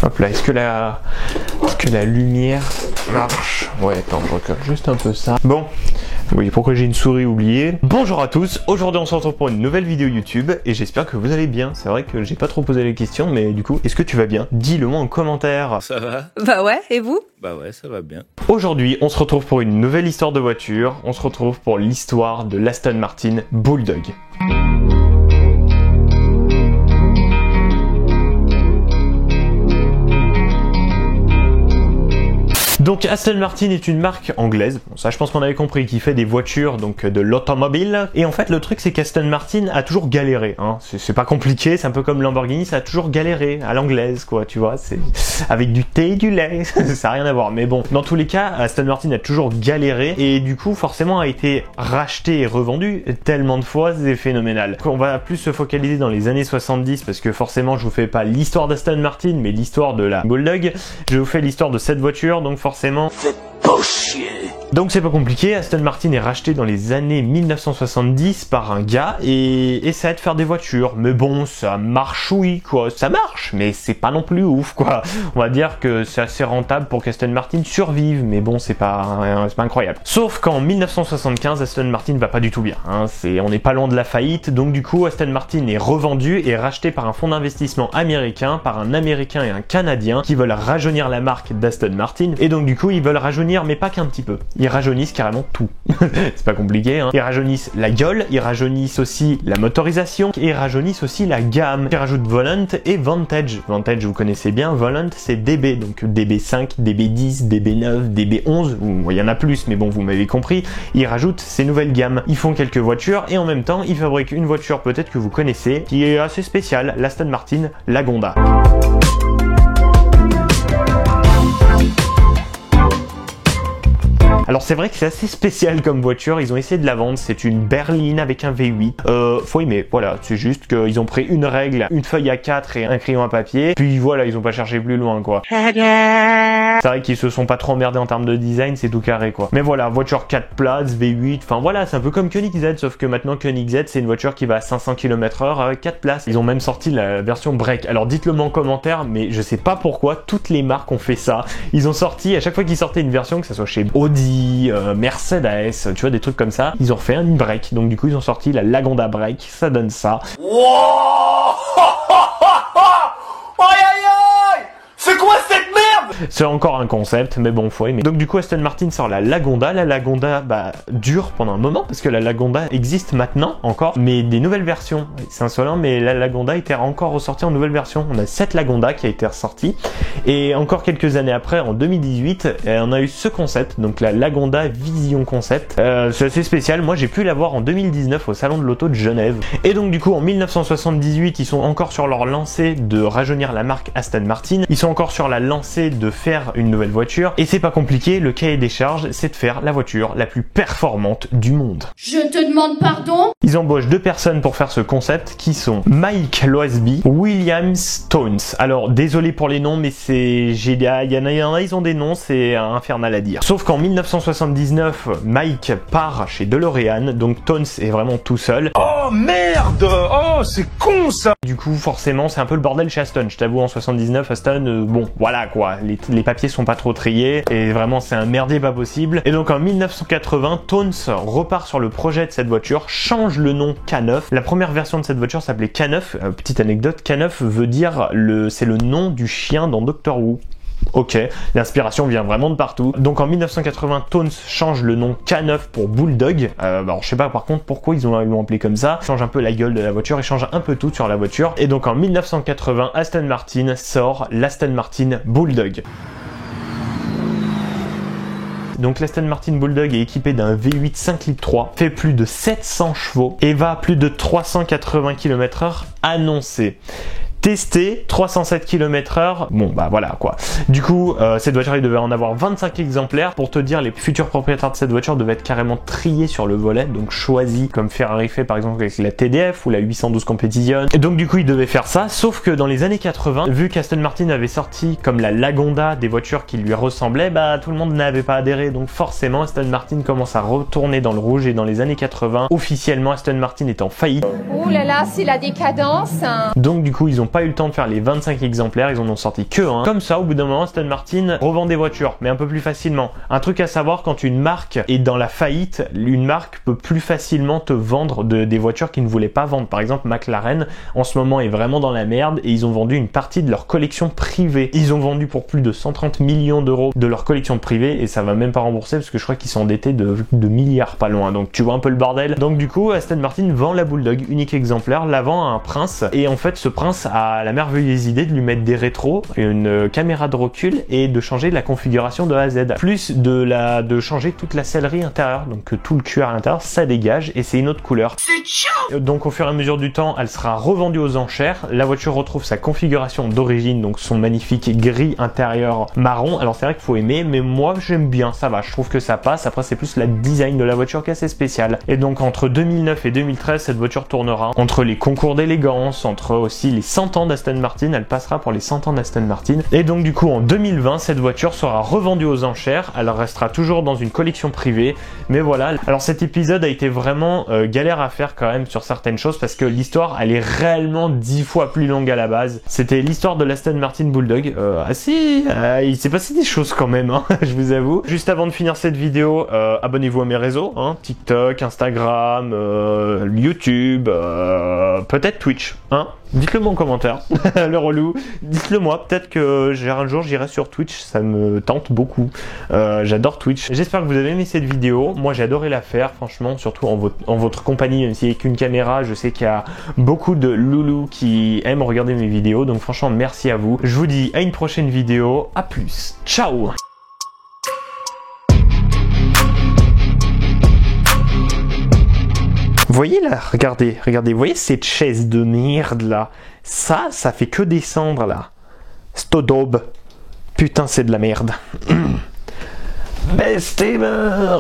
Hop là, est-ce que la lumière marche? Ouais, attends, je recolle juste un peu ça. Bon, oui, pourquoi j'ai une souris oubliée? Bonjour à tous, aujourd'hui on se retrouve pour une nouvelle vidéo YouTube et j'espère que vous allez bien. C'est vrai que j'ai pas trop posé les questions, mais du coup, est-ce que tu vas bien? Dis-le moi en commentaire. Ça va? Bah ouais, et vous? Bah ouais, ça va bien. Aujourd'hui, on se retrouve pour une nouvelle histoire de voiture. On se retrouve pour l'histoire de l'Aston Martin Bulldog. Donc Aston Martin est une marque anglaise, bon, ça je pense qu'on avait compris, qui fait des voitures, donc de l'automobile. Et en fait le truc c'est qu'Aston Martin a toujours galéré, hein. C'est pas compliqué, c'est un peu comme Lamborghini, ça a toujours galéré à l'anglaise quoi, tu vois, c'est avec du thé et du lait, ça a rien à voir. Mais bon, dans tous les cas, Aston Martin a toujours galéré et du coup forcément a été racheté et revendu tellement de fois, c'est phénoménal. On va plus se focaliser dans les années 70 parce que forcément je vous fais pas l'histoire d'Aston Martin mais l'histoire de la Bulldog. Je vous fais l'histoire de cette voiture, donc forcément Faites pas chier. donc c'est pas compliqué, Aston Martin est racheté dans les années 1970 par un gars et essaie de faire des voitures. Mais bon, ça marche oui quoi, ça marche, mais c'est pas non plus ouf quoi. On va dire que c'est assez rentable pour qu'Aston Martin survive, mais bon c'est pas incroyable. Sauf qu'en 1975, Aston Martin va pas du tout bien, hein. On n'est pas loin de la faillite, donc du coup Aston Martin est revendu et racheté par un fonds d'investissement américain, par un Américain et un Canadien qui veulent rajeunir la marque d'Aston Martin. Et donc du coup ils veulent rajeunir mais pas qu'un petit peu. Ils rajeunissent carrément tout. C'est pas compliqué, hein. Ils rajeunissent la gueule, ils rajeunissent aussi la motorisation, et ils rajeunissent aussi la gamme. Ils rajoutent Volant et Vantage. Vantage, vous connaissez bien, Volant c'est DB, donc DB5, DB10, DB9, DB11, il y en a plus, mais bon, vous m'avez compris. Ils rajoutent ces nouvelles gammes. Ils font quelques voitures, et en même temps, ils fabriquent une voiture peut-être que vous connaissez, qui est assez spéciale, l'Aston Martin Lagonda. Alors c'est vrai que c'est assez spécial comme voiture, ils ont essayé de la vendre, c'est une berline avec un V8. Faut aimer, voilà, c'est juste qu'ils ont pris une règle, une feuille A4 et un crayon à papier, puis voilà, ils ont pas cherché plus loin quoi. C'est vrai qu'ils se sont pas trop emmerdés en termes de design, c'est tout carré quoi. Mais voilà, voiture 4 places, V8, enfin voilà, c'est un peu comme Koenigsegg, sauf que maintenant Koenigsegg c'est une voiture qui va à 500 km/h avec 4 places. Ils ont même sorti la version break. Alors dites-le moi en commentaire, mais je sais pas pourquoi toutes les marques ont fait ça. Ils ont sorti, à chaque fois qu'ils sortaient une version, que ça soit chez Audi, Mercedes, tu vois, des trucs comme ça, ils ont refait une break. Donc du coup ils ont sorti la Lagonda break, ça donne ça. C'est quoi cette merde? C'est encore un concept, mais bon, faut aimer. Donc du coup, Aston Martin sort la Lagonda. La Lagonda, dure pendant un moment, parce que la Lagonda existe maintenant, encore, mais des nouvelles versions. C'est insolent, mais la Lagonda était encore ressortie en nouvelle version. On a cette Lagonda qui a été ressortie, et encore quelques années après, en 2018, on a eu ce concept, donc la Lagonda Vision Concept. C'est assez spécial, moi j'ai pu la voir en 2019 au Salon de l'Auto de Genève. Et donc du coup, en 1978, ils sont encore sur leur lancée de rajeunir la marque Aston Martin. Ils sont encore sur la lancée de faire une nouvelle voiture, et c'est pas compliqué, le cahier des charges c'est de faire la voiture la plus performante du monde. Je te demande pardon? Ils embauchent 2 personnes pour faire ce concept qui sont Mike Loasby, William Stones. Alors désolé pour les noms, mais il y en a, ils ont des noms, c'est infernal à dire. Sauf qu'en 1979, Mike part chez DeLorean, donc Stones est vraiment tout seul. Oh merde! Oh c'est con ça! Du coup forcément c'est un peu le bordel chez Aston, je t'avoue en 79 Aston, bon voilà quoi, les papiers sont pas trop triés et vraiment c'est un merdier pas possible. Et donc en 1980, Stones repart sur le projet de cette voiture, change le nom K9. La première version de cette voiture s'appelait K9, petite anecdote, K9 veut dire c'est le nom du chien dans Doctor Who. Ok, l'inspiration vient vraiment de partout. Donc en 1980, Stones change le nom K9 pour Bulldog. Alors je sais pas par contre pourquoi ils l'ont appelé comme ça. Change un peu la gueule de la voiture, ils changent un peu tout sur la voiture. Et donc en 1980, Aston Martin sort l'Aston Martin Bulldog. Donc l'Aston Martin Bulldog est équipé d'un V8 5 litres 3, fait plus de 700 chevaux et va à plus de 380 km/h annoncé. Testé, 307 km/h, bon bah voilà quoi. Du coup, cette voiture il devait en avoir 25 exemplaires. Pour te dire, les futurs propriétaires de cette voiture devaient être carrément triés sur le volet, donc choisis comme Ferrari fait par exemple avec la TDF ou la 812 Competition. Et donc du coup il devait faire ça, sauf que dans les années 80, vu qu'Aston Martin avait sorti comme la Lagonda des voitures qui lui ressemblaient, tout le monde n'avait pas adhéré, donc forcément Aston Martin commence à retourner dans le rouge et dans les années 80, officiellement Aston Martin est en faillite. Oh là là, c'est la décadence. Donc du coup ils ont pas eu le temps de faire les 25 exemplaires, ils en ont sorti que un. Comme ça, au bout d'un moment, Aston Martin revend des voitures, mais un peu plus facilement. Un truc à savoir, quand une marque est dans la faillite, une marque peut plus facilement te vendre des voitures qu'ils ne voulaient pas vendre. Par exemple, McLaren, en ce moment, est vraiment dans la merde et ils ont vendu une partie de leur collection privée. Ils ont vendu pour plus de 130 millions d'euros de leur collection privée et ça va même pas rembourser parce que je crois qu'ils sont endettés de milliards pas loin. Donc tu vois un peu le bordel. Donc du coup, Aston Martin vend la Bulldog, unique exemplaire, la vend à un prince et en fait, ce prince a la merveilleuse idée de lui mettre des rétros, une caméra de recul et de changer la configuration de A à Z. Plus de changer toute la sellerie intérieure, donc que tout le cuir à l'intérieur, ça dégage et c'est une autre couleur. C'est chaud. Donc au fur et à mesure du temps, elle sera revendue aux enchères. La voiture retrouve sa configuration d'origine, donc son magnifique gris intérieur marron. Alors c'est vrai qu'il faut aimer, mais moi j'aime bien, ça va, je trouve que ça passe. Après c'est plus la design de la voiture qui est assez spéciale. Et donc entre 2009 et 2013, cette voiture tournera entre les concours d'élégance, entre aussi les 100 ans d'Aston Martin, elle passera pour les 100 ans d'Aston Martin. Et donc du coup en 2020, cette voiture sera revendue aux enchères, elle restera toujours dans une collection privée, mais voilà. Alors cet épisode a été vraiment galère à faire quand même sur certaines choses parce que l'histoire elle est réellement 10 fois plus longue à la base. C'était l'histoire de l'Aston Martin Bulldog, il s'est passé des choses quand même, hein, je vous avoue. Juste avant de finir cette vidéo, abonnez-vous à mes réseaux, hein, TikTok, Instagram, YouTube, peut-être Twitch, hein. Dites-le moi en commentaire, le relou, dites-le moi, peut-être que un jour j'irai sur Twitch, ça me tente beaucoup, j'adore Twitch. J'espère que vous avez aimé cette vidéo, moi j'ai adoré la faire, franchement, surtout en votre compagnie, même s'il n'y a qu'une caméra, je sais qu'il y a beaucoup de loulous qui aiment regarder mes vidéos, donc franchement merci à vous. Je vous dis à une prochaine vidéo, à plus, ciao. Vous voyez là, regardez, vous voyez cette chaise de merde là, ça fait que descendre là. C'est au daube. Putain, c'est de la merde. Best ever.